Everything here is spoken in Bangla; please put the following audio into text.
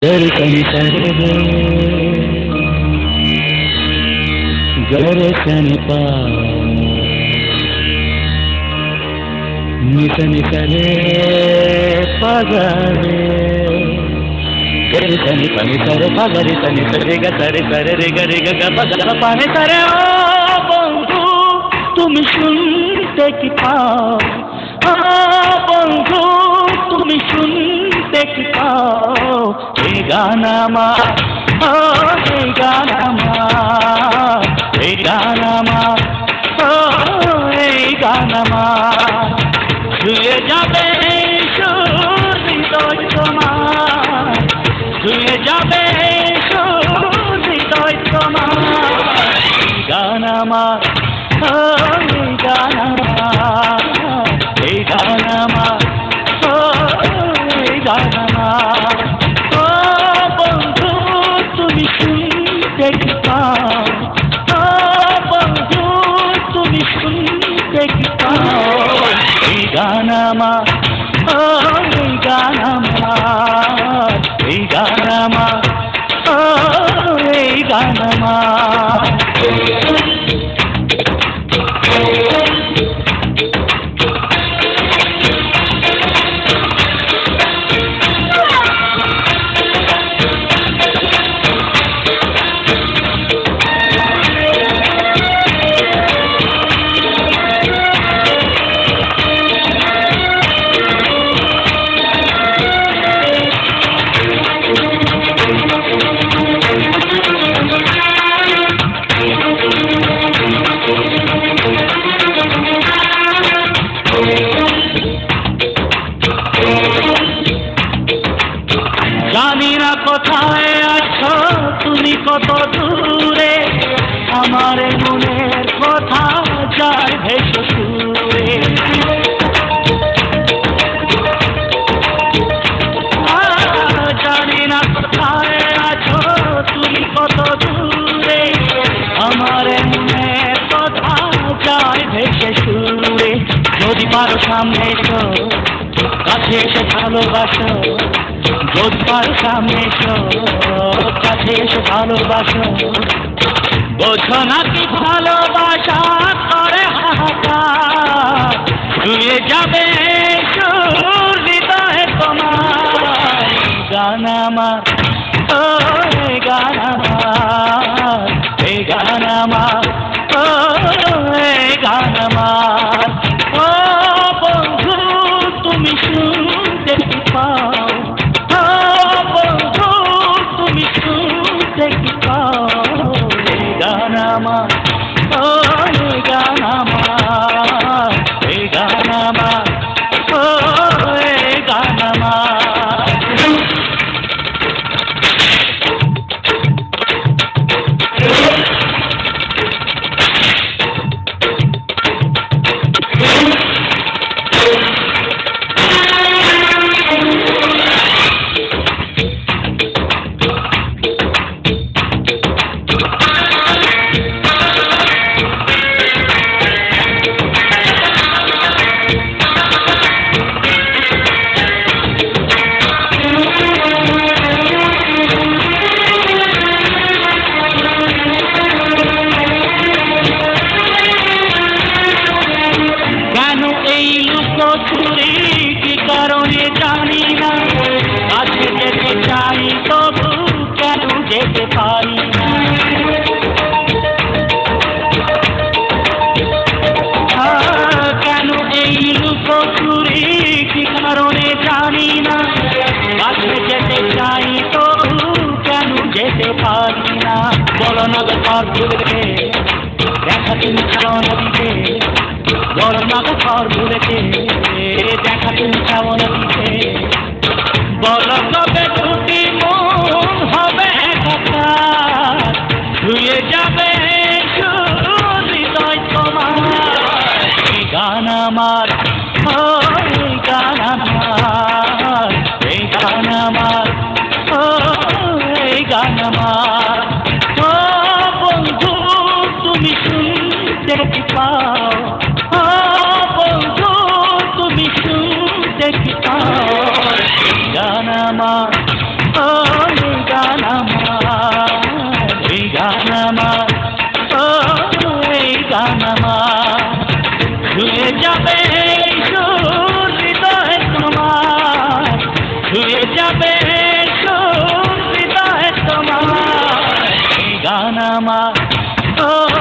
Gare sani sare re, gare sani pa, ni sani sare pa gare. Gare sani pa ni sare pa gare sani sare ga re ga pa ga pa ni sare. O bondhu tumi sunte ki paao, o bondhu tumi sunte ki paao. Hey Ganama, oh hey Ganama, hey Ganama, oh hey Ganama. Shuye jabe shuri toy tomar, shuye jabe shuri toy tomar. Ganama, oh hey Ganama, hey Ganama, oh hey Ganama. देखता ओ बंधु तुम देखता ये गाना मा ओ ये गाना मा ये गाना मा ओ ये गाना मा জানি না কোথায় আছো তুমি কত দূরে আমার মনের কথা যায় ভেসে সুরে জানি না কোথায় আছো তুমি কত দূরে আমার মনের কথা যায় ভেসে সুরে যদি পারো সামনে এসো কাছে এসে ভালোবাসো যদি পারো সামনে এসো কাছে এসে ভালোবাসো বোঝো না কি ভালোবাসা করে হাহাকার ছুঁয়ে যাবে হৃদয়ে তোমার গান আমার ও গান আমার এই গান আমার ও গান আমার ও বন্ধু তুমি শুনতে পাও Ganama, oh hey Ganama, hey Ganama, oh hey Ganama. বলো না গো ঘর ভুলেছে দেখা তুমি ছাড়ো না দিতে বলো না গো ঘর ভুলেছে দেখা তুমি ছাড়ো না দিতে বলো কবে দুটি মন হবে কথা ধুয়ে যাবে হৃদয় তোমার এই গান আমার ও এই গান আমার এই গান আমার ও এই গান আমার ও বন্ধু তুমি শুনতে কি পাও ও বন্ধু তুমি শুনতে কি পাও গান আমার ও গান আমার ছুঁয়ে যাবে সুর হৃদয় তোমার, ছুঁয়ে যাবে সুর হৃদয় তোমার, গান আমার ও